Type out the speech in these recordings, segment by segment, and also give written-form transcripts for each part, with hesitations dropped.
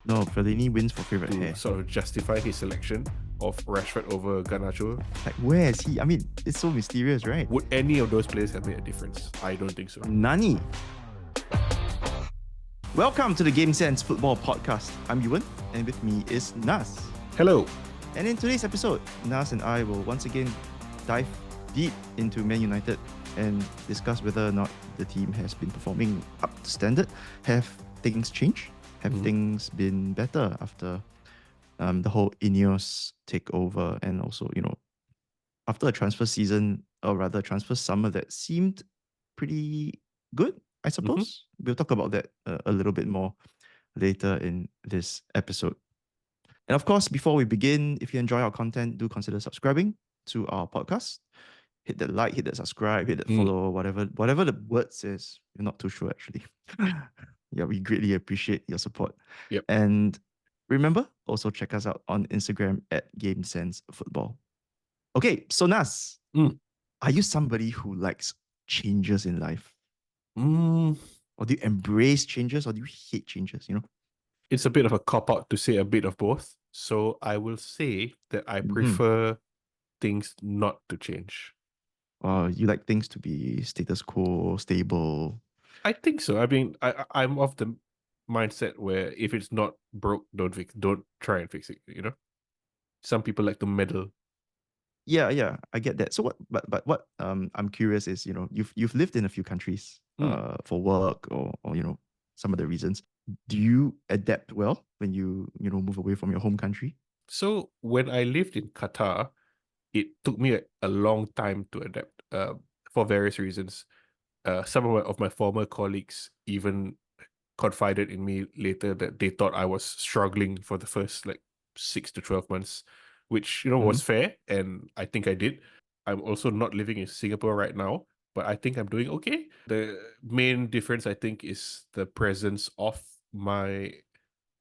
No, Fellaini wins for favourite to hair. sort of justify his selection of Rashford over Garnacho. Like, where is he? I mean, it's so mysterious, right? Would any of those players have made a difference? I don't think so. Nani. Welcome to the Game Sense Football Podcast. I'm Ewan, and with me is Nas. Hello. And in today's episode, Nas and I will once again dive deep into Man United and discuss whether or not the team has been performing up to standard. Have things changed? Have things been better after the whole INEOS takeover, and also, after a transfer season, or rather transfer summer that seemed pretty good, I suppose. We'll talk about that a little bit more later in this episode. And of course, before we begin, if you enjoy our content, do consider subscribing to our podcast. Hit that like, hit that subscribe, hit that follow, whatever the word says. We're not too sure, actually. Yeah, we greatly appreciate your support. Yep. And remember, also check us out on Instagram at GameSenseFootball. Okay, so Nas, are you somebody who likes changes in life? Or do you embrace changes, or do you hate changes, It's a bit of a cop-out to say a bit of both. So I will say that I prefer things not to change. You like things to be status quo, stable? I think so. I mean, I'm of the mindset where if it's not broke, don't try and fix it, Some people like to meddle. Yeah, I get that. So but what I'm curious is, you've lived in a few countries for work, or some of the reasons. Do you adapt well when you move away from your home country? So when I lived in Qatar, it took me a long time to adapt for various reasons. Some of my former colleagues even confided in me later that they thought I was struggling for the first 6 to 12 months, which was fair, and I think I did. I'm also not living in Singapore right now, but I think I'm doing okay. The main difference, I think, is the presence of my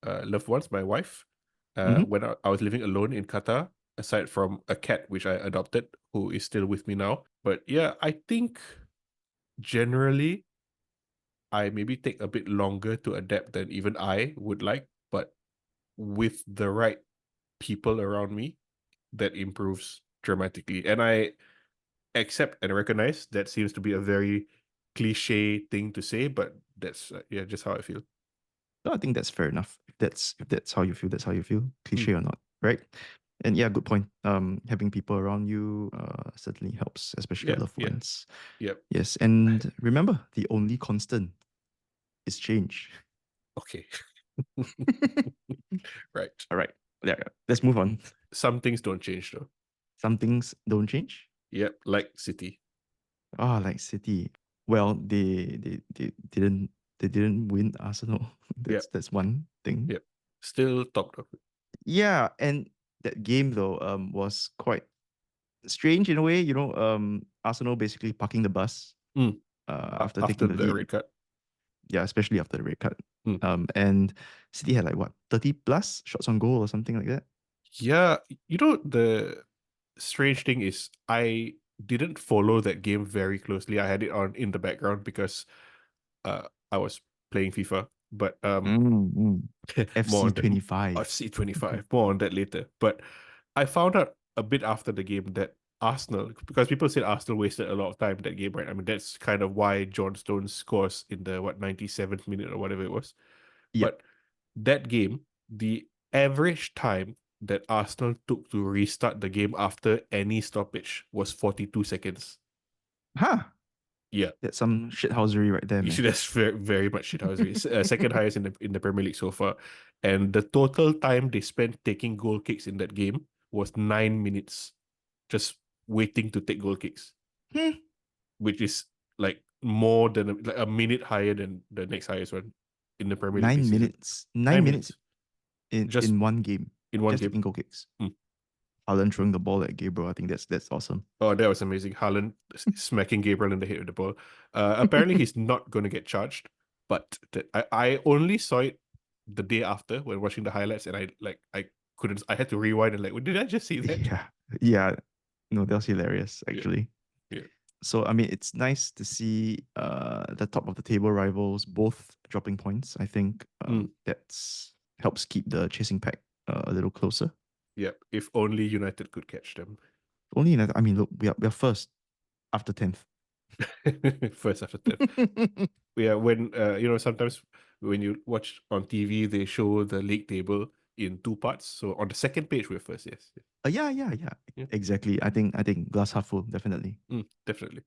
loved ones, my wife. When I was living alone in Qatar, aside from a cat which I adopted, who is still with me now. But yeah, I think generally I maybe take a bit longer to adapt than even I would like, but with the right people around me, that improves dramatically. And I accept and recognize that seems to be a very cliche thing to say, but that's just how I feel. No, I think that's fair enough. If that's how you feel, that's how you feel, cliche or not, right? And yeah, good point. Having people around you certainly helps, especially your loved ones. Yep. Yes, and remember, the only constant is change. Okay. Right. All right. Yeah, let's move on. Some things don't change though. Some things don't change. Yep, like City. Like City. Well, they didn't win Arsenal. That's one thing. Yep. Still top dog. Yeah, and that game though was quite strange in a way. Arsenal basically parking the bus after taking the lead. red card. Yeah, especially after the red card. And City had 30 plus shots on goal or something like that. Yeah, the strange thing is I didn't follow that game very closely. I had it on in the background because I was playing FIFA. But FC25. FC25. More on that later. But I found out a bit after the game that Arsenal, because people said Arsenal wasted a lot of time in that game, right? I mean, that's kind of why John Stones scores in the 97th minute or whatever it was. Yep. But that game, the average time that Arsenal took to restart the game after any stoppage was 42 seconds. Huh. Yeah. That's some shithousery right there, man. That's very, very much shithousery. Second highest in the Premier League so far. And the total time they spent taking goal kicks in that game was 9 minutes just waiting to take goal kicks. Which is more than a minute higher than the next highest one in the Premier League. 9 minutes. 9 minutes in one game. In one just game. Taking goal kicks. Haaland throwing the ball at Gabriel. I think that's awesome. Oh, that was amazing. Haaland smacking Gabriel in the head with the ball. Apparently, he's not going to get charged, but I only saw it the day after when watching the highlights, and I couldn't. I had to rewind and did I just see that? Yeah. No, that was hilarious actually. Yeah. So I mean, it's nice to see the top of the table rivals both dropping points. I think that's helps keep the chasing pack a little closer. Yeah, if only United could catch them. Only United. I mean, look, we are first after 10th. First after 10th. Yeah, when sometimes when you watch on TV, they show the league table in two parts. So on the second page, we're first. Yes. Yeah. Yeah. Exactly. I think glass half full, definitely. Definitely.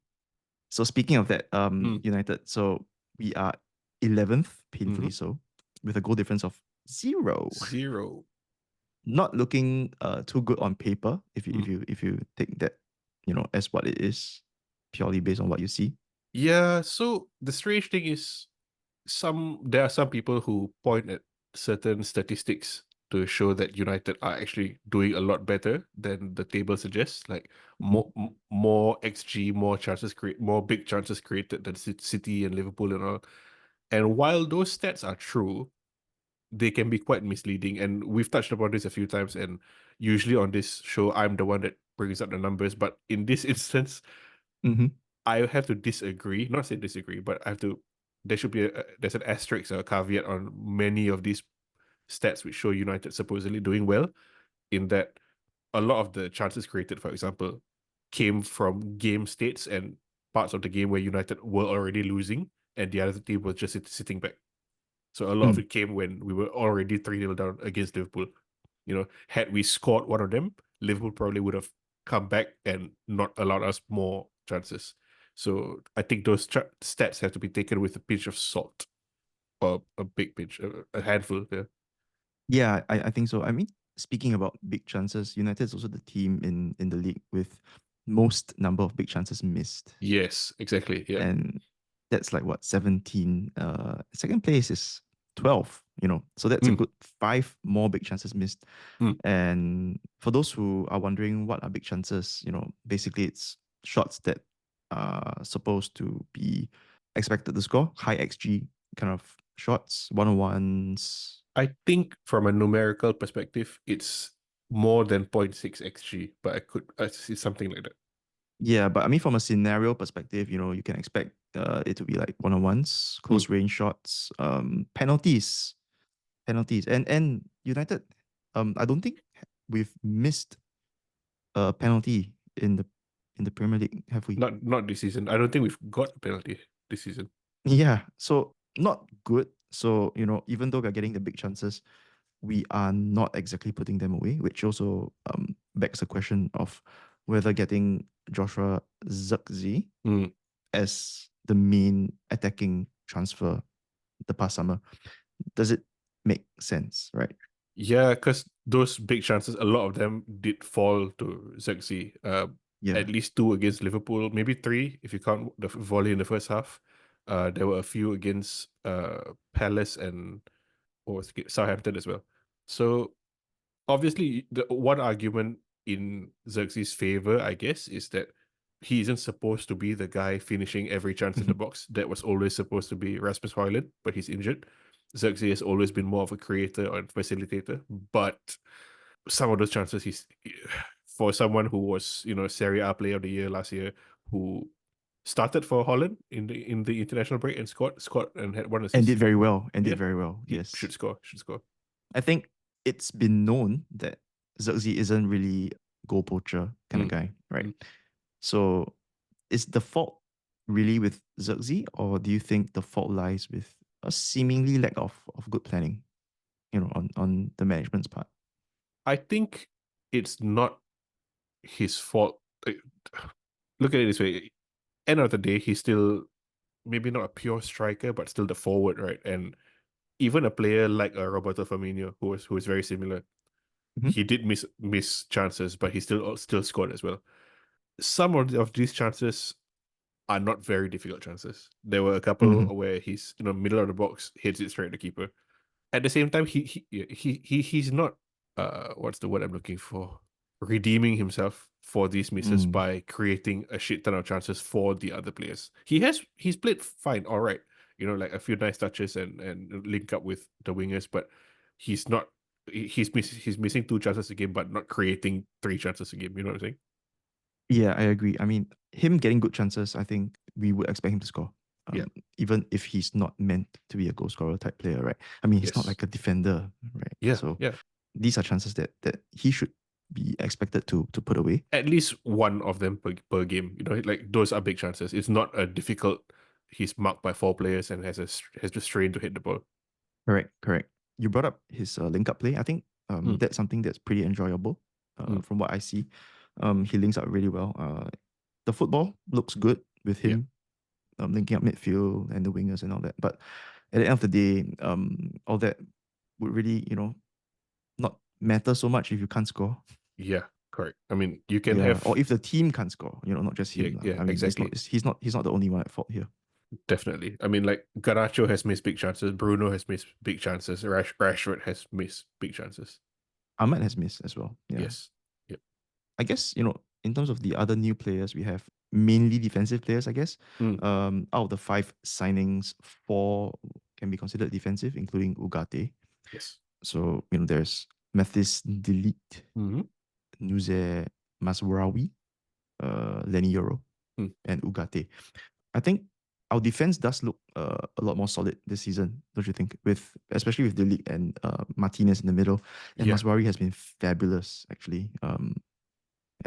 So speaking of that, Mm. United. So we are 11th, painfully Mhm. so, with a goal difference of 0. 0. Not looking too good on paper if you Mm. if you if you take that, as what it is, purely based on what you see. Yeah, so the strange thing is there are some people who point at certain statistics to show that United are actually doing a lot better than the table suggests, like Mhm. more XG, more big chances created than City and Liverpool and all. And while those stats are true, they can be quite misleading. And we've touched upon this a few times. And usually on this show, I'm the one that brings up the numbers. But in this instance, Mhm. I have to disagree. Not say disagree, but I have to. There should be there's an asterisk or a caveat on many of these stats which show United supposedly doing well. In that, a lot of the chances created, for example, came from game states and parts of the game where United were already losing, and the other team was just sitting back. So a lot of Mm. it came when we were already 3-0 down against Liverpool. Had we scored one of them, Liverpool probably would have come back and not allowed us more chances. So I think those stats have to be taken with a pinch of salt, or a big pinch, a handful. Yeah. Yeah, I think so. I mean, speaking about big chances, United is also the team in the league with most number of big chances missed. Yes, exactly. Yeah. And that's like what, 17. Second place is 12, so that's a Mm, good 5 more big chances missed. mm. And for those who are wondering what are big chances, basically it's shots that are supposed to be expected to score, high XG kind of shots, 1-on-ones. I think from a numerical perspective, it's more than 0.6 XG, but I see something like that. Yeah, but I mean, from a scenario perspective, you can expect it to be like 1-on-ones, Mm. close range shots, penalties, and United. I don't think we've missed a penalty in the Premier League, have we? Not this season. I don't think we've got a penalty this season. Yeah, so not good. So even though we're getting the big chances, we are not exactly putting them away, which also begs the question of whether getting Joshua Zirkzee Mm. as the main attacking transfer the past summer, does it make sense, right? Yeah, because those big chances, a lot of them did fall to Zirkzee. Yeah. At least 2 against Liverpool, maybe 3 if you count the volley in the first half. There were a few against Palace and Southampton as well. So obviously, the one argument in Xerxes' favor, I guess, is that he isn't supposed to be the guy finishing every chance in the Mhm. box. That was always supposed to be Rasmus Højlund, but he's injured. Xerxes has always been more of a creator and facilitator, but some of those chances, for someone who was, Serie A Player of the Year last year, who started for Holland in the international break and scored and had 1 And assist. did very well. And Yeah, did very well. he should Yes. score. Should score. I think it's been known that Zirkzee isn't really goal poacher kind of Mm, guy, right? mm. So is the fault really with Zirkzee, or do you think the fault lies with a seemingly lack of good planning, on the management's part? I think it's not his fault. Look at it this way. End of the day, he's still maybe not a pure striker, but still the forward, right? And even a player like Roberto Firmino, who is very similar, Mhm. he did miss chances, but he still scored as well. Some of these chances are not very difficult chances. There were a couple Mhm. where he's middle of the box, hits it straight at the keeper. At the same time, he's not what's the word I'm looking for? Redeeming himself for these misses Mm. by creating a shit ton of chances for the other players. He's played fine, all right. Like a few nice touches and link up with the wingers, but he's not he's missing 2 chances a game, but not creating 3 chances a game. You know what I'm saying? Yeah, I agree. I mean, him getting good chances, I think we would expect him to score. Yeah. even if he's not meant to be a goal scorer type player, right? I mean, he's not Yes. like a defender, right? Yeah. So Yeah. these are chances that he should be expected to put away. At least one of them per game. Like those are big chances. It's not a difficult. He's marked by 4 players and has just trained to hit the ball. Correct. You brought up his link up play. I think Mm. that's something that's pretty enjoyable from what I see. He links up really well. The football looks good with Yeah. him linking up midfield and the wingers and all that. But at the end of the day, all that would really, not matter so much if you can't score. Yeah. Correct. I mean, you can Yeah, or have. if the team can't score, not just Yeah. him. Yeah. I mean, Exactly. he's not the only one at fault here. Definitely. I mean, like Garnacho has missed big chances. Bruno has missed big chances. Rashford has missed big chances. Ahmad has missed as well. Yeah. Yes. Yep. I guess, in terms of the other new players, we have mainly defensive players, I guess. Mm. Out of the 5 signings, 4 can be considered defensive, including Ugarte. Yes. So, there's Matthijs de Ligt, Mm-hmm. Noussair Mazraoui, Lenny Euro, and Ugarte. I think our defense does look a lot more solid this season, don't you think? Especially with De Ligt and Martinez in the middle. And Yeah. Mazraoui has been fabulous, actually,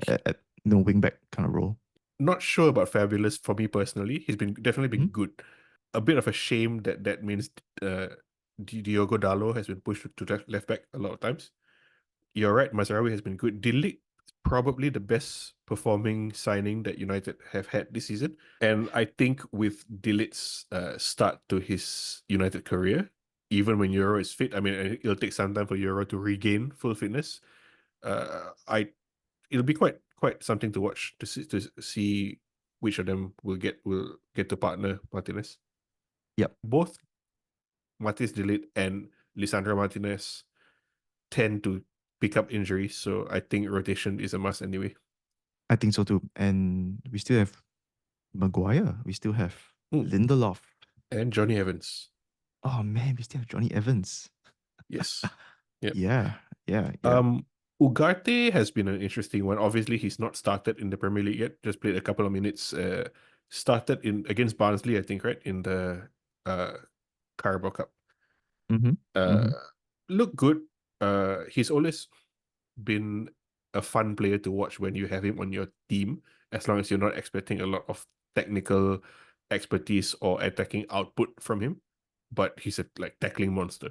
at wing back kind of role. Not sure about fabulous for me personally. He's definitely been Hmm? good. A bit of a shame that means Diogo Dalot has been pushed to left back a lot of times. You're right, Mazraoui has been good. De Ligt probably the best performing signing that United have had this season. And I think with De Ligt's start to his United career, even when Euro is fit, I mean, it'll take some time for Euro to regain full fitness. It'll be quite something to watch to see which of them will get to partner Martinez. Yep. Both Matthijs de Ligt and Lisandro Martinez tend to pick up injuries, so I think rotation is a must anyway. I think so too. And we still have Maguire. We still have Lindelof. And Johnny Evans. Oh man, we still have Johnny Evans. Yes. Yep. Yeah. Ugarte has been an interesting one. Obviously, he's not started in the Premier League yet. Just played a couple of minutes. Started against Barnsley, I think, right? In the Carabao Cup. Look good. He's always been a fun player to watch when you have him on your team, as long as you're not expecting a lot of technical expertise or attacking output from him. But he's a tackling monster.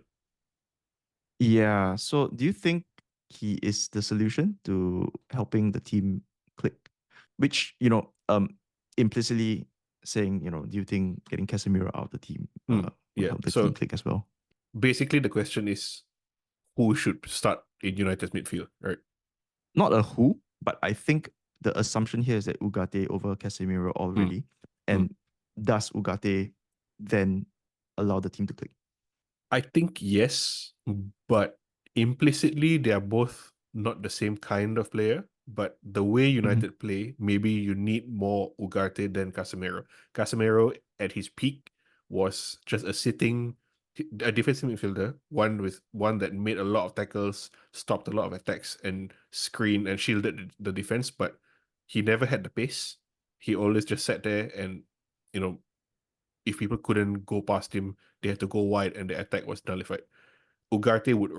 Yeah. So do you think he is the solution to helping the team click? Which, implicitly saying, do you think getting Casemiro out of the team will help the team click as well? Basically, the question is who should start in United's midfield, right? Not a who, but I think the assumption here is that Ugarte over Casemiro already. And does Ugarte then allow the team to click? I think yes, but implicitly they are both not the same kind of player. But the way United play, maybe you need more Ugarte than Casemiro. Casemiro at his peak was just a defensive midfielder, one that made a lot of tackles, stopped a lot of attacks, and screened and shielded the defense. But he never had the pace. He always just sat there and, if people couldn't go past him, they had to go wide and the attack was nullified. Ugarte would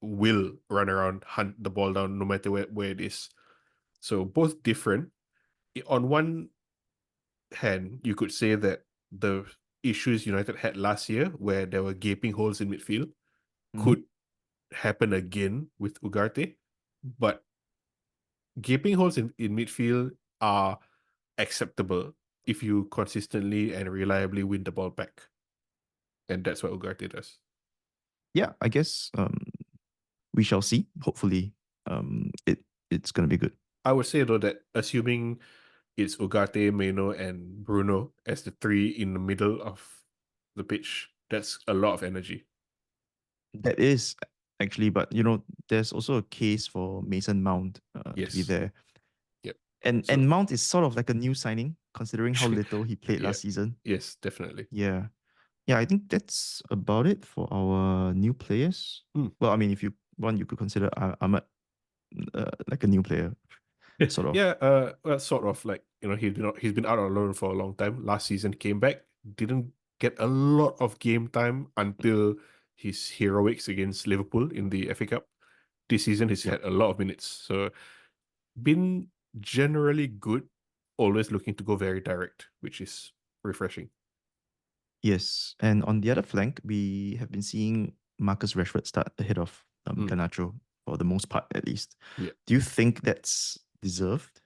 will run around, hunt the ball down no matter where it is. So both different. On one hand, you could say that the issues United had last year, where there were gaping holes in midfield, could happen again with Ugarte. But gaping holes in midfield are acceptable if you consistently and reliably win the ball back. And that's what Ugarte does. Yeah, I guess we shall see. Hopefully, it's going to be good. I would say, though, that assuming it's Ugarte, Meno, and Bruno as the 3 in the middle of the pitch, that's a lot of energy. That is actually, but there's also a case for Mason Mount to be there. Yep. And Mount is sort of like a new signing, considering how little he played last season. Yes, definitely. Yeah. I think that's about it for our new players. Well, I mean, if you want, you could consider Ahmad like a new player. sort of. Yeah, well, sort of like, he's been out on loan for a long time. Last season came back, didn't get a lot of game time until his heroics against Liverpool in the FA Cup. This season he's Yep. had a lot of minutes. So been generally good, always looking to go very direct, which is refreshing. Yes. And on the other flank, we have been seeing Marcus Rashford start ahead of Mm, Garnacho for the most part, at least. yeah. Do you think that's deserved?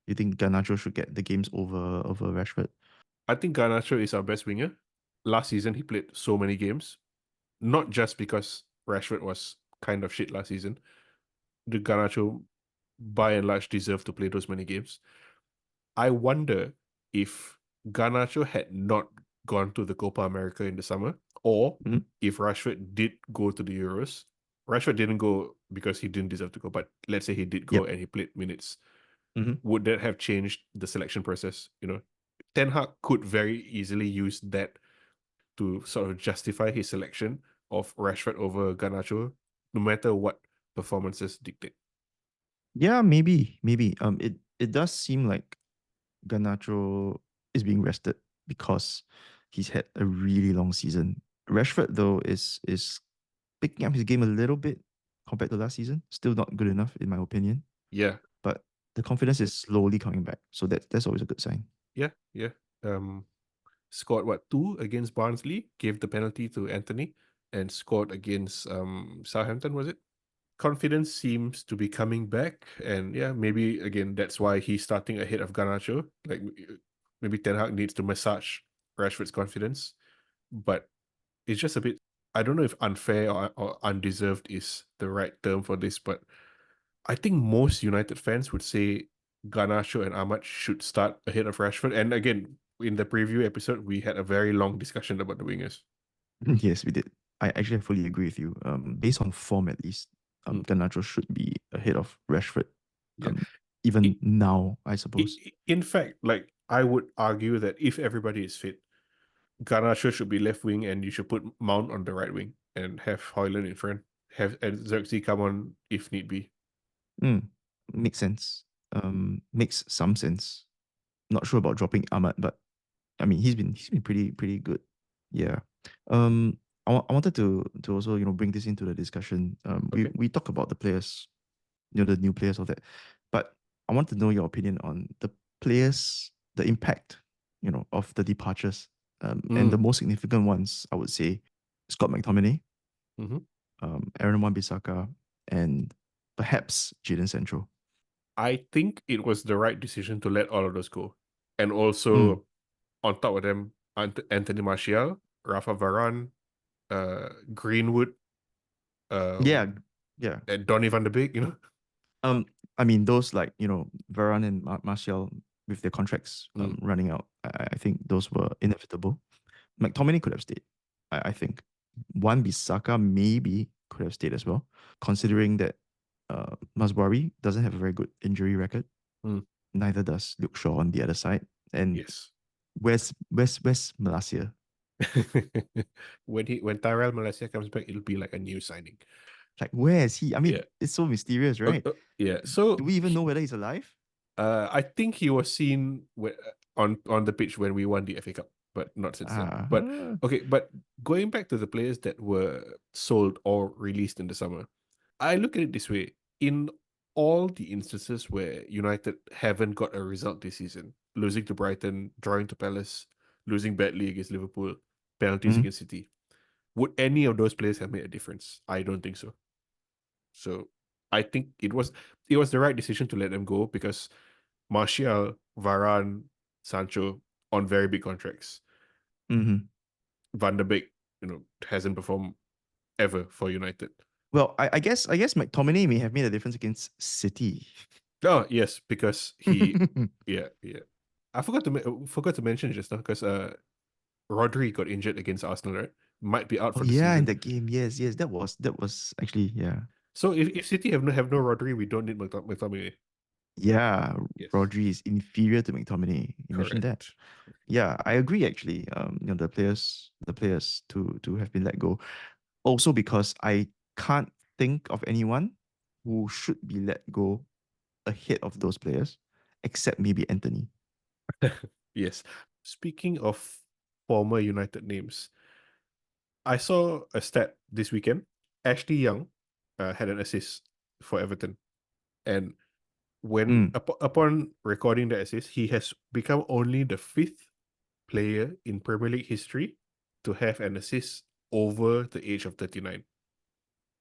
Do you think Garnacho should get the games over Rashford? I think Garnacho is our best winger. Last season he played so many games, not just because Rashford was kind of shit last season. The Garnacho by and large deserve to play those many games. I wonder if Garnacho had not gone to the Copa America in the summer, or Mhm. if Rashford did go to the Euros. Rashford didn't go because he didn't deserve to go, but let's say he did go Yep. and he played minutes. Hmm. Would that have changed the selection process? Ten Hag could very easily use that to sort of justify his selection of Rashford over Garnacho, no matter what performances dictate. Yeah, maybe. It does seem like Garnacho is being rested because he's had a really long season. Rashford though is picking up his game a little bit compared to last season. Still not good enough in my opinion, Yeah, but the confidence is slowly coming back. So that's always a good sign. yeah. Um, Scored what, two against Barnsley, gave the penalty to Anthony, and scored against Southampton, was it? Confidence seems to be coming back, and yeah, maybe again that's why he's starting ahead of Garnacho. Like maybe Ten Hag needs to massage Rashford's confidence, but it's just a bit. I don't know if unfair or undeserved is the right term for this, but I think most United fans would say Garnacho and Ahmad should start ahead of Rashford. And again, in the preview episode, we had a very long discussion about the wingers. Yes, we did. I actually fully agree with you. Based on form at least, Mm, Garnacho should be ahead of Rashford. yeah. Um, even I- now, I suppose. in fact, like I would argue that if everybody is fit, Garnacho should be left wing and you should put Mount on the right wing and have Højlund in front. Have and Zirkzee come on if need be. Mm, makes sense. Makes some sense. Not sure about dropping Ahmad, but I mean he's been pretty good. Yeah. I wanted to also bring this into the discussion. We Okay. we talk about the players, the new players of that, but I want to know your opinion on the players, the impact, of the departures. And the Mm. most significant ones I would say Scott McTominay, Hmm. Aaron Wan-Bissaka, and perhaps Jadon Sancho. I think it was the right decision to let all of those go. And Mm. also on top of them, Anthony Martial, Rafa Varane, Greenwood, Yeah, um, yeah. and Donny van de Beek. Um, I mean, those like Varane and Martial with their contracts Mm, running out. I think those were inevitable. McTominay could have stayed. I think Wan-Bissaka maybe could have stayed as well, considering that Mazraoui doesn't have a very good injury record. mm, Neither does Luke Shaw on the other side. And yes. where's Malacia? When Tyrell Malaysia comes back, it'll be like a new signing. Like, where is he? I Yeah. mean, it's so mysterious, right? Yeah. Do So we even know whether he's alive? I think he was seen on the pitch when we won the FA Cup, but not since then. But Uh-huh. okay, but going back to the players that were sold or released in the summer, I look at it this way. In all the instances where United haven't got a result this season, losing to Brighton, drawing to Palace, losing badly against Liverpool, penalties Mhm. against City, would any of those players have made a difference? I don't think so. So I think it was the right decision to let them go because Martial, Varane, Sancho on very big contracts. Mhm. Van der Beek, hasn't performed ever for United. Well, I guess McTominay may have made a difference against City. Oh yes, because he, yeah, yeah. I forgot to mention just now because Rodri got injured against Arsenal, right? Might be out Oh for the yeah, in season. that game. Yes, yes, that was actually, yeah. So if City have no Rodri, we don't need McTominay. Yeah, Yes, Rodri is inferior to McTominay. You mentioned that. correct. Yeah, I agree actually. The players to have been let go. Also because I can't think of anyone who should be let go ahead of those players, except maybe Anthony. Yes. Speaking of former United names, I saw a stat this weekend. Ashley Young had an assist for Everton. And upon recording the assist, he has become only the 5th player in Premier League history to have an assist over the age of 39.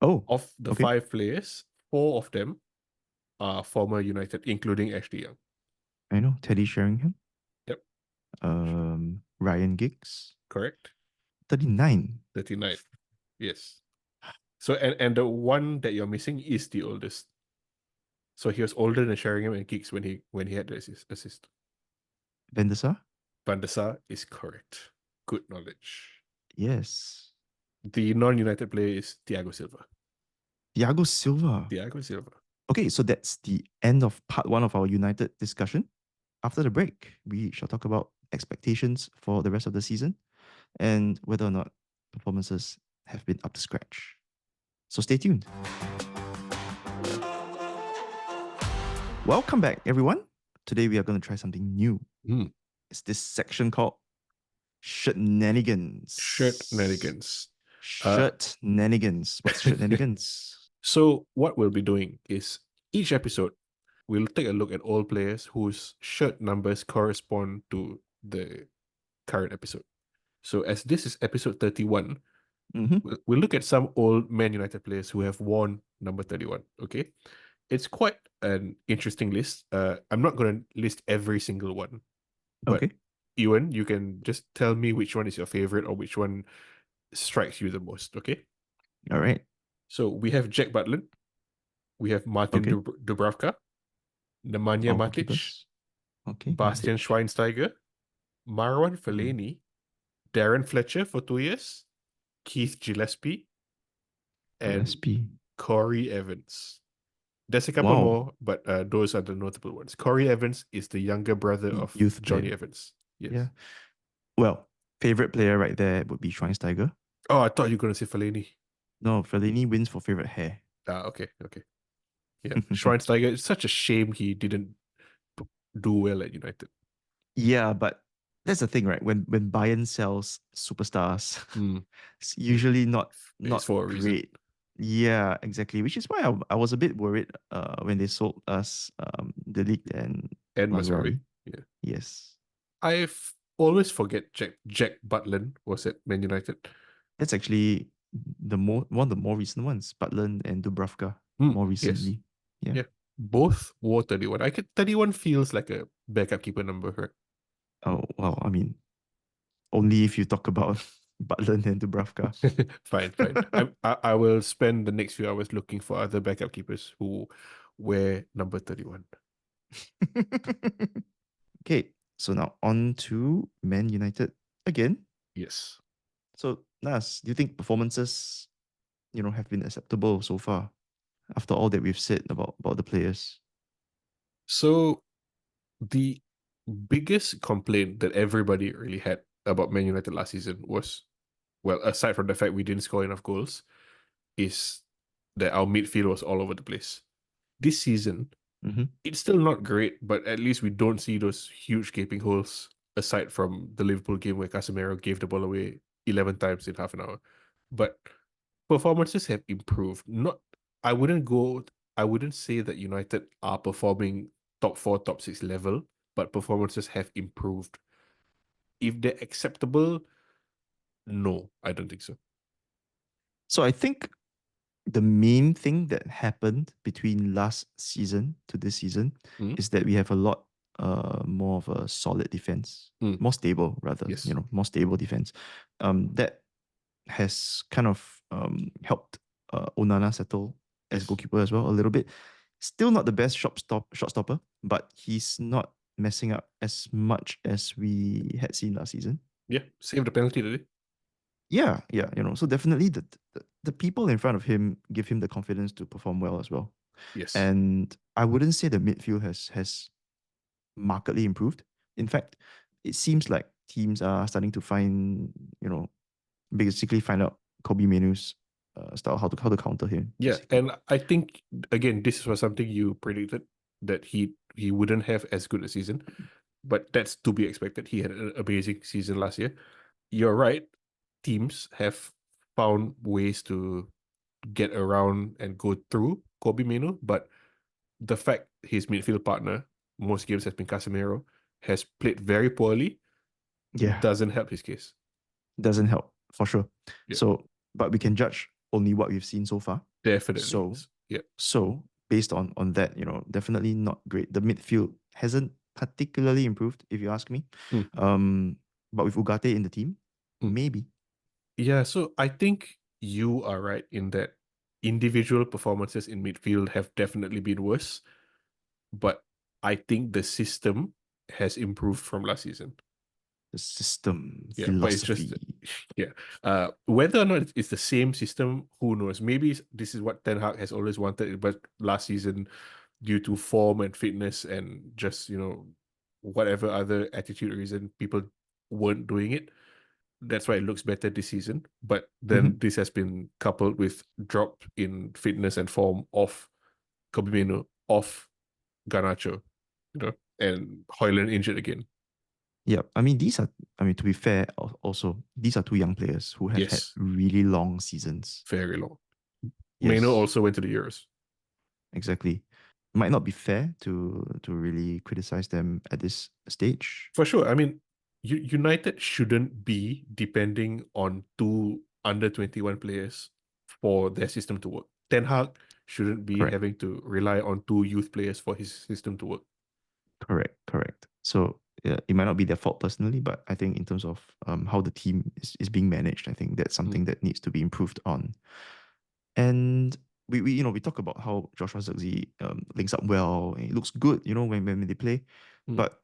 Oh, Of the okay. 5 players, 4 of them are former United, including Ashley Young. I know Teddy Sheringham. Yep. Ryan Giggs. Correct. 39. 39. Yes. So and the one that you're missing is the oldest. So he was older than Sheringham and Giggs when he had the assist. Van der Sar? Van der Sar is correct. Good knowledge. Yes. The non-United player is Thiago Silva. Thiago Silva. Thiago Silva. Okay, so that's the end of part 1 of our United discussion. After the break, we shall talk about expectations for the rest of the season and whether or not performances have been up to scratch. So stay tuned. Welcome back, everyone. Today we are going to try something new. It's this section called Shirtnanigans. Shirtnanigans. Shirtnanigans. What's Shirtnanigans? So what we'll be doing is each episode, we'll take a look at all players whose shirt numbers correspond to the current episode. So as this is episode 31, we'll look at some old Man United players who have worn number 31, okay? It's quite an interesting list. I'm not going to list every single one. But Okay. Ewan, you can just tell me which one is your favorite or which one strikes you the most, okay? All right. So we have Jack Butland. We have Martin Dubravka, Nemanja Matic, Bastian Schweinsteiger, Marwan Fellaini, Darren Fletcher for 2 years, Keith Gillespie, and Corey Evans. There's a couple more, but those are the notable ones. Corey Evans is the younger brother of Johnny Evans. Yes. Yeah. Well, favorite player right there would be Schweinsteiger. Oh, I thought you were going to say Fellaini. No, Fellaini wins for favorite hair. Okay. Yeah, Schweinsteiger, it's such a shame he didn't do well at United. Yeah, but that's the thing, right? When Bayern sells superstars, it's usually not for a great. reason. Yeah, exactly. Which is why I was a bit worried when they sold us De Ligt and Mazraoui. Yeah. Yes. I've always forget Jack Butland was at Man United. That's actually one of the more recent ones. Butland and Dubravka more recently. Yes. Yeah. Both wore 31. 31 feels like a backup keeper number, right? Oh, well, I mean, only if you talk about Butland and Dubravka. Fine. I will spend the next few hours looking for other backup keepers who wear number 31. Okay, so now on to Man United again. Yes. So, Nas, do you think performances, have been acceptable so far after all that we've said about the players? So, the biggest complaint that everybody really had about Man United last season was, well, aside from the fact we didn't score enough goals, is that our midfield was all over the place. This season, it's still not great, but at least we don't see those huge gaping holes aside from the Liverpool game where Casemiro gave the ball away 11 times in half an hour. But performances have improved. I wouldn't say that United are performing top 4, top 6 level, but performances have improved. If they're acceptable, no, I don't think so. So I think the main thing that happened between last season to this season is that we have a lot more of a solid defense, more stable rather, more stable defense. That has kind of helped Onana settle as goalkeeper as well a little bit. Still not the best shot stopper, but he's not messing up as much as we had seen last season. Yeah, saved the penalty today. Yeah, so definitely the people in front of him give him the confidence to perform well as well. Yes. And I wouldn't say the midfield has markedly improved. In fact, it seems like teams are starting to basically find out Kobe Mainoo's style, how to counter him. Yeah, basically. and I think, again, this was something you predicted. that he wouldn't have as good a season, but that's to be expected. He had an amazing season last year. You're right. Teams have found ways to get around and go through Kobbie Mainoo, but the fact his midfield partner, most games has been Casemiro, has played very poorly, Yeah, doesn't help his case. doesn't help for sure. Yeah. So, but we can judge only what we've seen so far. Definitely. So, yeah. So based on that, definitely not great. The midfield hasn't particularly improved, if you ask me. But with Ugarte in the team, maybe. Yeah, so I think you are right in that individual performances in midfield have definitely been worse, but I think the system has improved from last season. The system, Yeah, but it's just philosophy. whether or not it's the same system, who knows? Maybe this is what Ten Hag has always wanted, but last season, due to form and fitness and just whatever other attitude reason, people weren't doing it. That's why it looks better this season. But then this has been coupled with drop in fitness and form of Kobbie Mainoo, of Garnacho, and Højlund injured again. Yeah, to be fair, also, these are two young players who have had Yes, really long seasons. very long. Yes. Mainoo also went to the Euros. Exactly. Might not be fair to really criticize them at this stage. For sure. I mean, United shouldn't be depending on two under 21 players for their system to work. Ten Hag shouldn't be Correct. having to rely on two youth players for his system to work. Correct. So it might not be their fault personally, but I think in terms of how the team is being managed, I think that's something that needs to be improved on. And we talk about how Joshua Zirkzee links up well. It looks good, when they play, but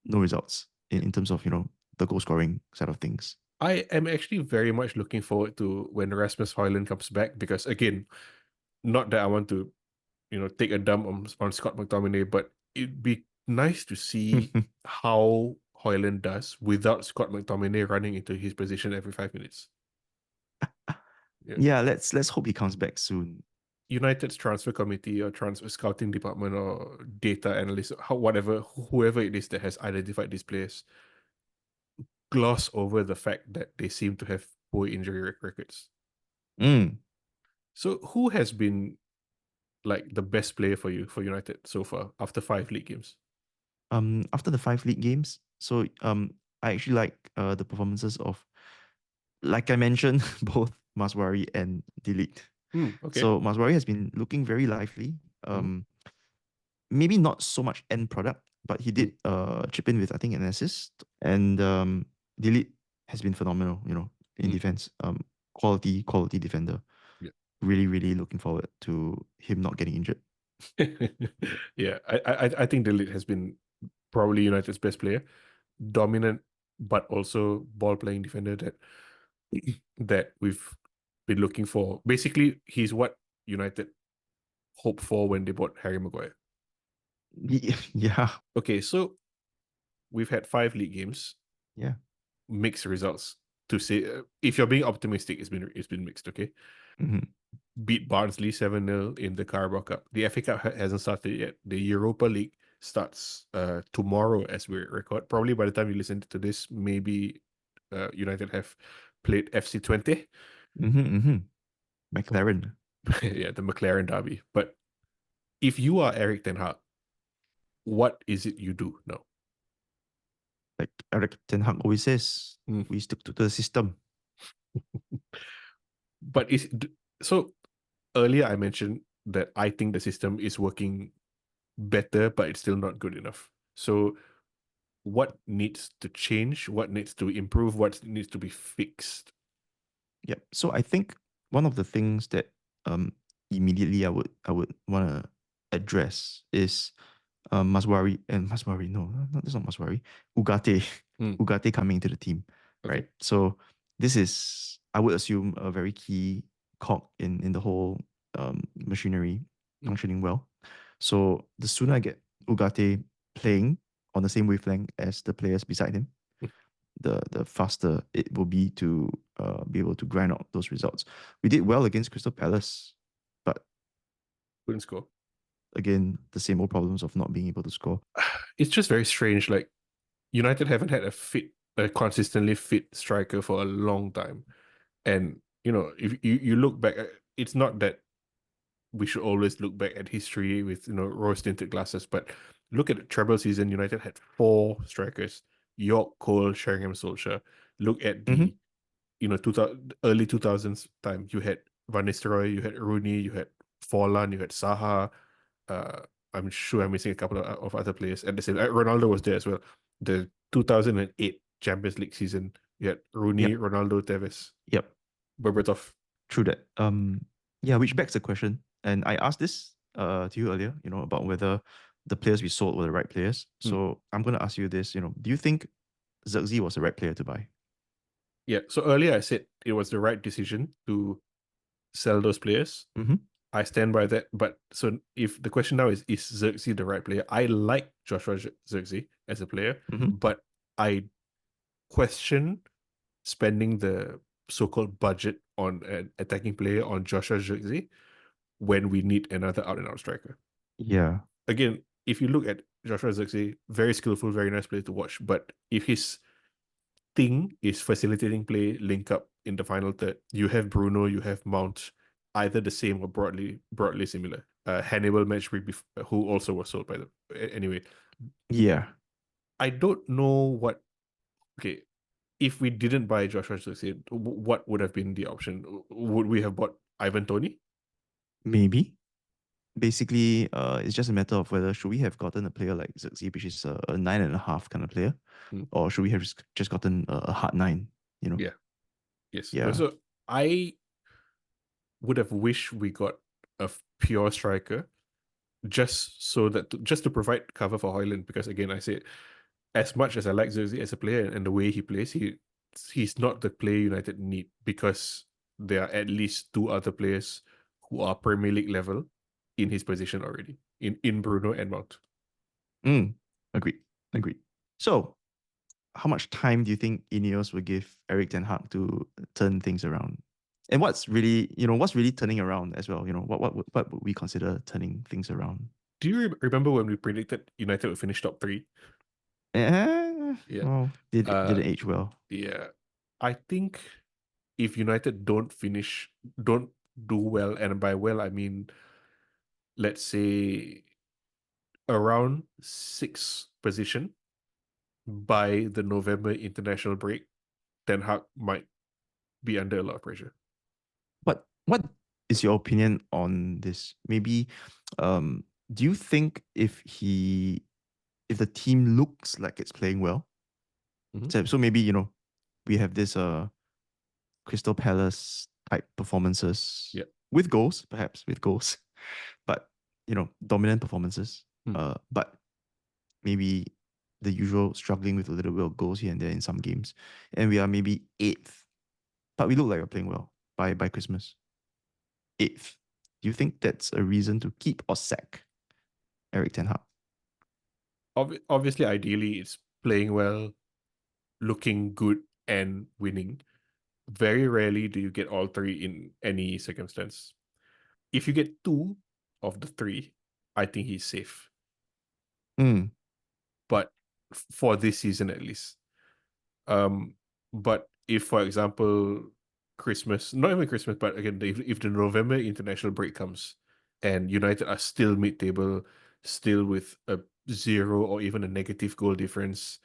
no results in terms of the goal scoring side of things. I am actually very much looking forward to when Rasmus Højlund comes back, because again, not that I want to, take a dump on Scott McTominay, but it'd be nice to see how Højlund does without Scott McTominay running into his position every 5 minutes. Yeah, let's hope he comes back soon. United's transfer committee or transfer scouting department or data analyst, whoever it is that has identified these players, gloss over the fact that they seem to have poor injury records. So who has been like the best player for you for United so far after 5 league games? After the 5 league games, so I actually like the performances of, like I mentioned, both Mazraoui and De Ligt. Okay. So Mazraoui has been looking very lively. Maybe not so much end product, but he did chip in with, I think, an assist. And De Ligt has been phenomenal, in defense. Quality defender. Yeah. Really, really looking forward to him not getting injured. Yeah, I think De Ligt has been probably United's best player. Dominant, but also ball playing defender that we've been looking for. Basically, he's what United hoped for when they bought Harry Maguire. Yeah. Okay, so we've had 5 league games. Yeah. Mixed results. To say, if you're being optimistic, it's been mixed. Okay. Beat Barnsley 7-0 in the Carabao Cup. The FA Cup hasn't started yet. The Europa League starts tomorrow as we record. Probably by the time you listen to this, maybe United have played FC Twente. McLaren. Yeah, the McLaren derby. But if you are Erik Ten Hag, what is it you do now? Like Erik Ten Hag always says, we stick to the system. But so earlier I mentioned that I think the system is working better, but it's still not good enough. So what needs to change? What needs to improve? What needs to be fixed? Yep. So I think one of the things that immediately I would want to address is Mazraoui, no, that's not Mazraoui. Ugarte. Ugarte coming into the team. Okay. Right. So this is, I would assume, a very key cog in the whole machinery functioning well. So the sooner I get Ugarte playing on the same wavelength as the players beside him, the faster it will be to be able to grind out those results. We did well against Crystal Palace, but couldn't score. again, the same old problems of not being able to score? It's just very strange. Like United haven't had a consistently fit striker for a long time. And if you look back, it's not that we should always look back at history with rose-tinted glasses, but look at the treble season. United had four strikers: York, Cole, Sheringham, Solskjaer. Look at Mm-hmm. the 2000 early 2000s time. You had Van Nistelrooy, you had Rooney, you had Forlan, you had Saha. Uh, I'm sure I'm missing a couple of other players at the same. Ronaldo was there as well. The 2008 Champions League season, you had Rooney, Yep. Ronaldo, Tevez, Yep. Berbatov. True that. Yeah, which begs the question, and I asked this to you earlier, about whether the players we sold were the right players. Hmm. So I'm gonna ask you this, do you think Zirkzee was the right player to buy? Yeah. So earlier I said it was the right decision to sell those players. Mm-hmm. I stand by that. But so if the question now is Zirkzee the right player? I like Joshua Zirkzee as a player, Mm-hmm. but I question spending the so-called budget on an attacking player on Joshua Zirkzee when we need another out-and-out striker. Yeah. Again, if you look at Joshua Zirkzee, very skillful, very nice player to watch. But if his thing is facilitating play, link up in the final third, you have Bruno, you have Mount, either the same or broadly similar. Hannibal Matchweek, who also was sold by them. Anyway, Yeah. I don't know what. Okay, if we didn't buy Joshua Zirkzee, what would have been the option? Would we have bought Ivan Toney? Maybe. Basically, it's just a matter of whether should we have gotten a player like Zirkzee, which is a 9.5 kind of player, Hmm. or should we have just gotten a hard 9, Yeah. Yes. Yeah. So I would have wished we got a pure striker just to provide cover for Hoyland, because again I say, as much as I like Zirkzee as a player and the way he plays, he's not the player United need, because there are at least two other players who are Premier League level in his position already, in Bruno and Mount. Agreed. Agreed. So, how much time do you think INEOS will give Erik Ten Hag to turn things around? And what's really turning around as well? What would we consider turning things around? Do you remember when we predicted United would finish top three? Yeah. Well, didn't Uh, age well. yeah. I think if United don't do well, and by well I mean, let's say around sixth position by the November international break, Ten Hag might be under a lot of pressure. What is your opinion on this? Maybe, do you think if the team looks like it's playing well, Mhm. so maybe we have this Crystal Palace type performances Yeah. with goals, perhaps with goals, but dominant performances. Hmm. But maybe the usual struggling with a little bit of goals here and there in some games, and we are maybe eighth, but we look like we're playing well by Christmas. Eighth. Do you think that's a reason to keep or sack Erik Ten Hag? Obviously, ideally, it's playing well, looking good, and winning. Very rarely do you get all three in any circumstance. If you get two of the three, I think he's safe. Mm, But for this season at least. Um, but if, for example, Christmas, not even Christmas, but again, if the November international break comes and United are still mid-table, still with a zero or even a negative goal difference,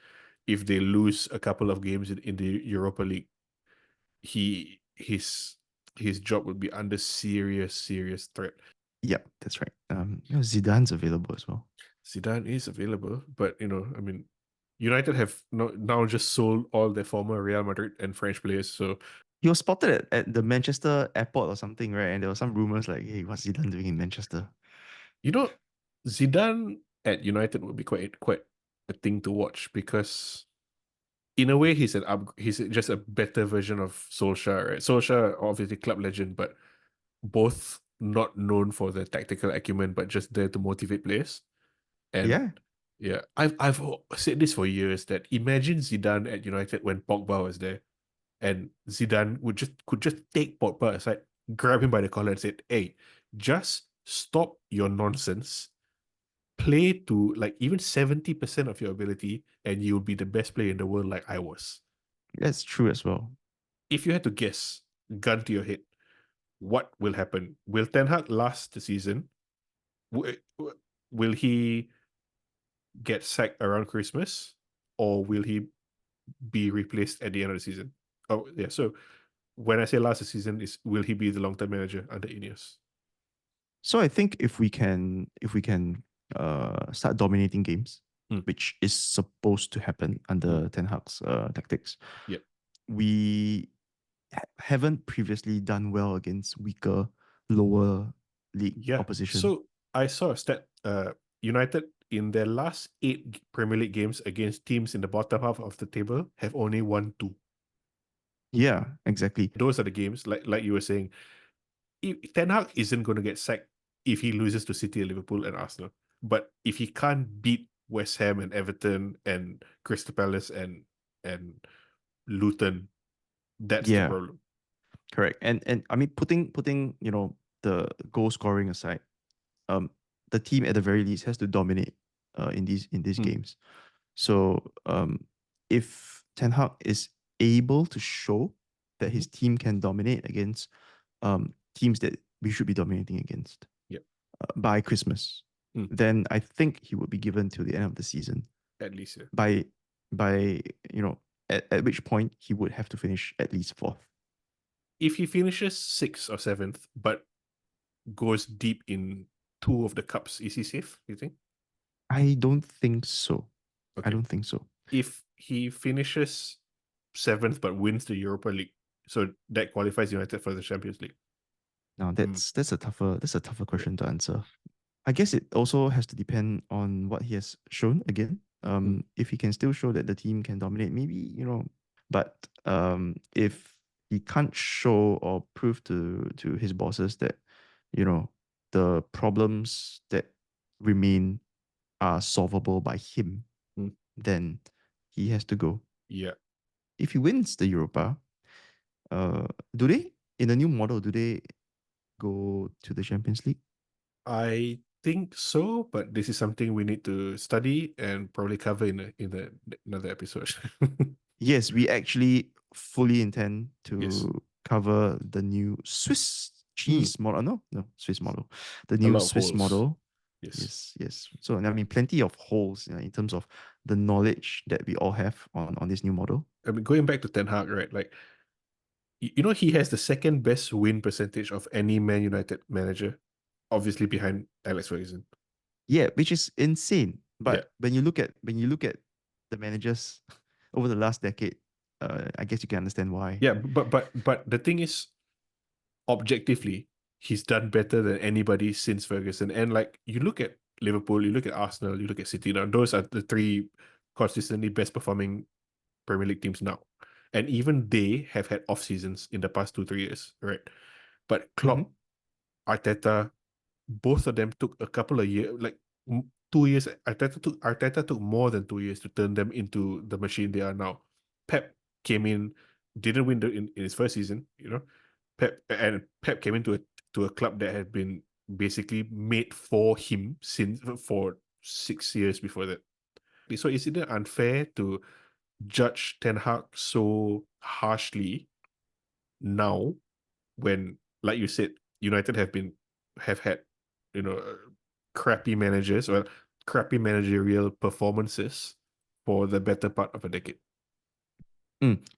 if they lose a couple of games in the Europa League, he his job would be under serious threat. yeah, that's right. Zidane's available as well. Zidane is available, but I mean, United have now just sold all their former Real Madrid and French players. So He was spotted at the Manchester airport or something, right? And there were some rumors like, hey, what's Zidane doing in Manchester? you know, Zidane at United would be quite a thing to watch, because in a way he's just a better version of Solskjaer, right? Solskjaer, obviously club legend, but both not known for their tactical acumen, but just there to motivate players. And Yeah, yeah, I've said this for years, that imagine Zidane at United when Pogba was there, and Zidane could just take Pogba aside, grab him by the collar, and said, "Hey, just stop your nonsense play to like even 70% of your ability, and you'll be the best player in the world like I was. That's true as well. If you had to guess, gun to your head, what will happen? Will Ten Hag last the season? Will he get sacked around Christmas, or will he be replaced at the end of the season? Oh yeah, so when I say last the season, is will he be the long-term manager under INEOS? So I think if we can start dominating games, Mm. which is supposed to happen under Ten Hag's tactics, Yep. we haven't previously done well against weaker, lower league Yeah. opposition. So I saw a stat. United in their last 8 Premier League games against teams in the bottom half of the table have only won 2. Yeah, exactly. Those are the games, like you were saying. Ten Hag isn't going to get sacked if he loses to City, Liverpool, and Arsenal. But if he can't beat West Ham and Everton and Crystal Palace and Luton, that's the Yeah, problem. correct. And I mean putting the goal scoring aside, the team at the very least has to dominate in these games. So if Ten Hag is able to show that his team can dominate against teams that we should be dominating against Yep. By Christmas, then I think he would be given till the end of the season. At least, yeah. By at which point he would have to finish at least fourth. If he finishes 6th or 7th, but goes deep in 2 of the cups, is he safe, you think? I don't think so. Okay. I don't think so. If he finishes 7th but wins the Europa League, so that qualifies United for the Champions League. Now that's a tougher question to answer. I guess it also has to depend on what he has shown again. If he can still show that the team can dominate, maybe, but if he can't show or prove to his bosses that, the problems that remain are solvable by him, then he has to go. Yeah. If he wins the Europa, do they, in the new model, do they go to the Champions League? I think so, but this is something we need to study and probably cover in another episode. Yes, we actually fully intend to Yes. cover the new Swiss cheese model. No, Swiss model. The A new lot of Swiss holes. model. Yes. Yes. So I mean, plenty of holes in terms of the knowledge that we all have on this new model. I mean, going back to Ten Hag, right? Like, he has the second best win percentage of any Man United manager, obviously behind Alex Ferguson. Yeah, which is insane. But Yeah. when you look at the managers over the last decade, I guess you can understand why. Yeah, but the thing is, objectively, he's done better than anybody since Ferguson. And like, you look at Liverpool, you look at Arsenal, you look at City. Now, those are the 3 consistently best performing Premier League teams now. And even they have had off seasons in the past 2-3 years, right? But Klopp, Arteta, both of them took a couple of years, like 2 years. Arteta took more than 2 years to turn them into the machine they are now. Pep came in, didn't win in his first season, Pep came into a club that had been basically made for him for 6 years before that. So is it unfair to judge Ten Hag so harshly now when, like you said, United have had crappy managers or crappy managerial performances for the better part of a decade?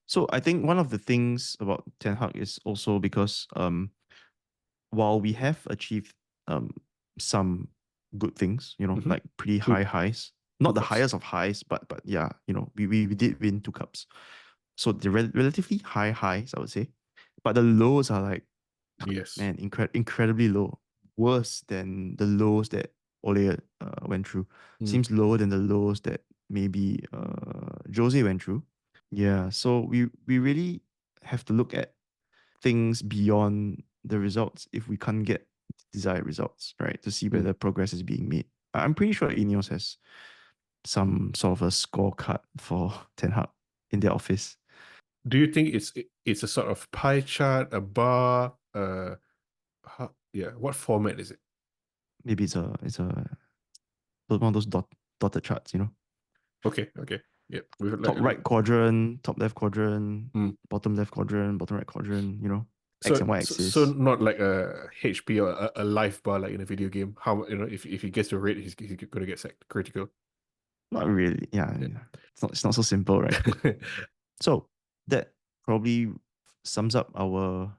So I think one of the things about Ten Hag is also because while we have achieved some good things, like pretty high highs, not the cups. highest of highs, but yeah, we did win 2 cups. So the relatively high highs, I would say, but the lows are like, Yes. man, incredibly low, worse than the lows that Ole went through. Seems lower than the lows that maybe Jose went through. Yeah, so we really have to look at things beyond the results if we can't get desired results, right? To see whether progress is being made. I'm pretty sure INEOS has some sort of a scorecard for Ten Hag in their office. Do you think it's a sort of pie chart, a bar? What format is it? Maybe it's a one of those dotted charts, you know. Okay. Yeah. With like Top right quadrant, top left quadrant, Mm. bottom left quadrant, bottom right quadrant, you know, X So, and Y so axis. not like a HP or a life bar like in a video game. How, if he gets to rate, he's gonna get sacked. Critical. Not really. Yeah, Yeah. yeah. It's not so simple, right? So that probably sums up our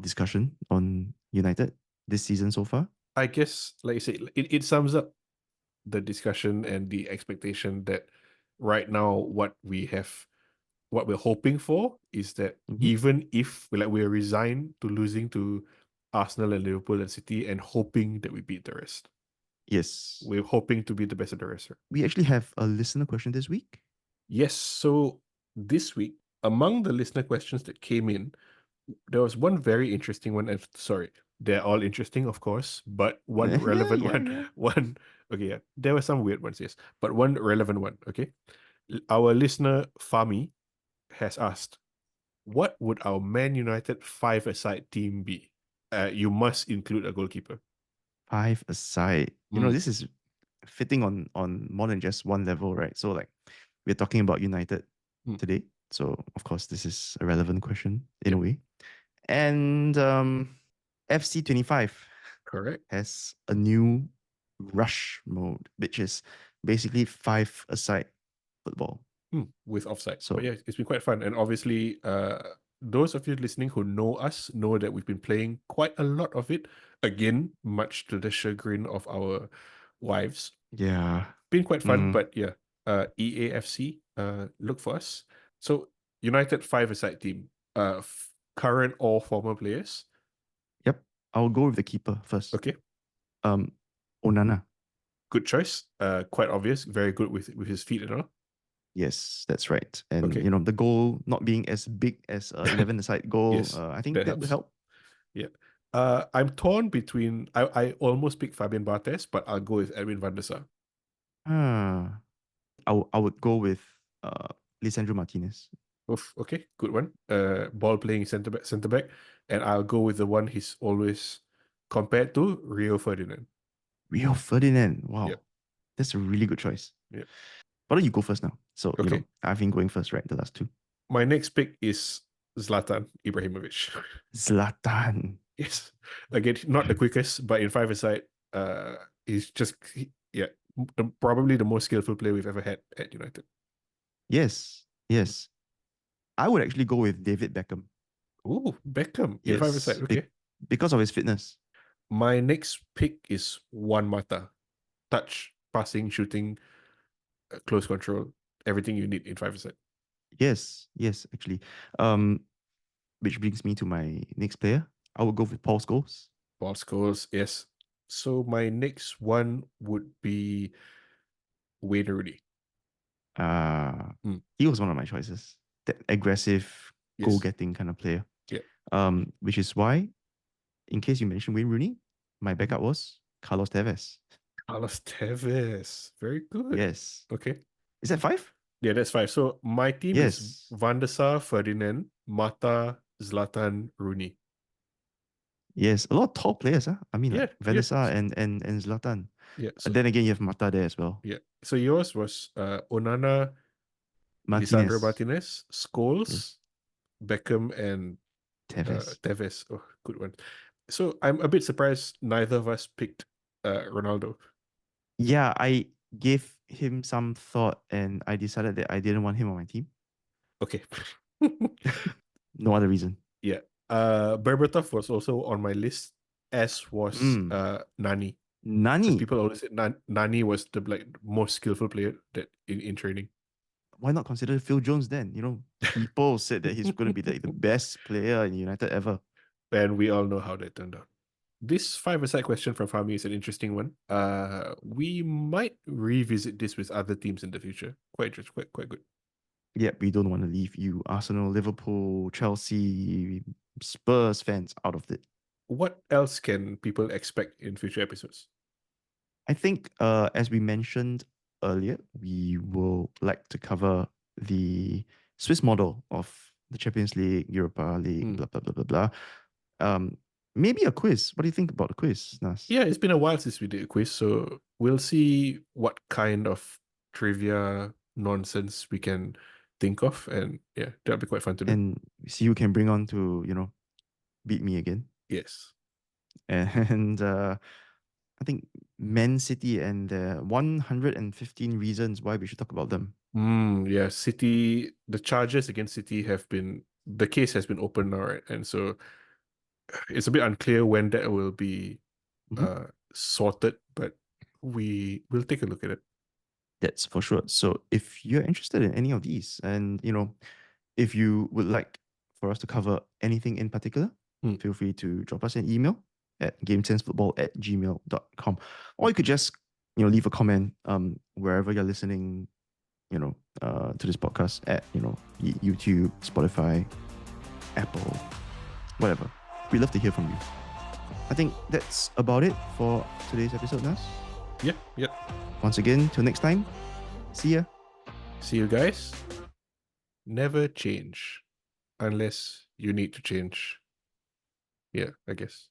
discussion on United this season so far. I guess, like you say, it sums up the discussion and the expectation that right now what we're hoping for is that Mhm. even if we're resigned to losing to Arsenal and Liverpool and City and hoping that we beat the rest. Yes. We're hoping to be the best of the rest. We actually have a listener question this week. Yes, so this week, among the listener questions that came in, there was one very interesting one. And sorry, they're all interesting, of course, but one relevant Yeah, one. yeah. Okay, yeah, there were some weird ones, yes, but one relevant one. Okay, our listener Fami has asked, "What would our Man United five-a-side team be? You must include a goalkeeper." Five aside. You know, Mm, this is fitting on more than just one level, right? So like we're talking about United mm, today. So of course this is a relevant question in a yep, way. And FC25 correct. has a new rush mode, which is basically five aside football. With offside. But So yeah, it's been quite fun. And obviously, those of you listening who know us know that we've been playing quite a lot of it. Again, much to the chagrin of our wives. yeah. Been quite fun, Mm, but yeah, EAFC, look for us. So United five-a-side team, current or former players. yep. I'll go with the keeper first. Okay, Um Onana. good choice. Quite obvious. Very good with his feet and all. Yes, that's right. And Okay. you know, the goal not being as big as 11 aside goal, Yes, I think that that would helps. help. Yeah. I'm torn between I almost picked Fabian Barthez, but I'll go with Edwin van der Sar. Ah, I would go with Lisandro Martinez. Oof, okay, good one. Ball playing center back, and I'll go with the one he's always compared to, Rio Ferdinand. Rio Ferdinand. Yep. Wow, that's a really good choice. Yep. Why don't you go first now? So, you know, Okay. I've been going first, right? The last two. My next pick is Zlatan Ibrahimovic. Zlatan. Yes. Again, not the quickest, but in five-a-side, he's just yeah, probably the most skillful player we've ever had at United. Yes, yes. I would actually go with David Beckham. Ooh, Beckham in five-a-side. Yes, Okay. because of his fitness. My next pick is Juan Mata. Touch, passing, shooting, close control, everything you need in five-a-side. Yes, yes, actually. Um, which brings me to my next player. I would go with Paul Scholes. Ball scores, yes. So my next one would be Wayne Rooney. Uh, Mm, he was one of my choices. That aggressive, yes. goal-getting kind of player. Yeah. Which is why, in case you mentioned Wayne Rooney, my Mhm. backup was Carlos Tevez. Carlos Tevez. Very good. Yes. Okay. Is that five? Yeah, that's five. So my team is Yes. Van der Sar, Ferdinand, Mata, Zlatan, Rooney. Yes. A lot of tall players, huh? I mean, Yeah, like Van yeah. der Sar and Zlatan. Yeah. And So then again, you have Mata there as well. yeah. So yours was Onana, Lisandro Martinez. Martinez, Yes. Scholes, Beckham, and Tevez. Tevez. Oh, good one. So I'm a bit surprised neither of us picked Ronaldo. Yeah, I gave him some thought and I decided that I didn't want him on my team. Okay. No other reason. Yeah. Berbatov was also on my list, as was Mm. Nani. Because Nani. people always said Nani was the most skillful player that in training. Why not consider Phil Jones then? You know, people said that he's going to be like the best player in United ever. And we all know how that turned out. This five-a-side question from Fami is an interesting one. We might revisit this with other teams in the future. Quite interesting, quite good. Yep, we don't want to leave you Arsenal, Liverpool, Chelsea, Spurs fans out of it. What else can people expect in future episodes? I think, as we mentioned earlier, we will like to cover the Swiss model of the Champions League, Europa League, Hmm. blah blah blah blah blah. Um, maybe a quiz. What do you think about the quiz, Nas? Yeah, it's been a while since we did a quiz, so we'll see what kind of trivia nonsense we can think of, and yeah, that'll be quite fun to do. And see who can bring on to, beat me again. Yes. And I think Man City and the 115 reasons why we should talk about them. Yeah, City, the charges against City the case has been opened now, right? And so it's a bit unclear when that will be sorted, but we will take a look at it. That's for sure. So if you're interested in any of these, and if you would like for us to cover anything in particular, feel free to drop us an email at gamesensefootball@gmail.com. Or you could just leave a comment wherever you're listening to this podcast at YouTube, Spotify, Apple, whatever. We'd love to hear from you. I think that's about it for today's episode, Nas. Yep. Once again, till next time, see ya. See you guys. Never change unless you need to change. Yeah, I guess.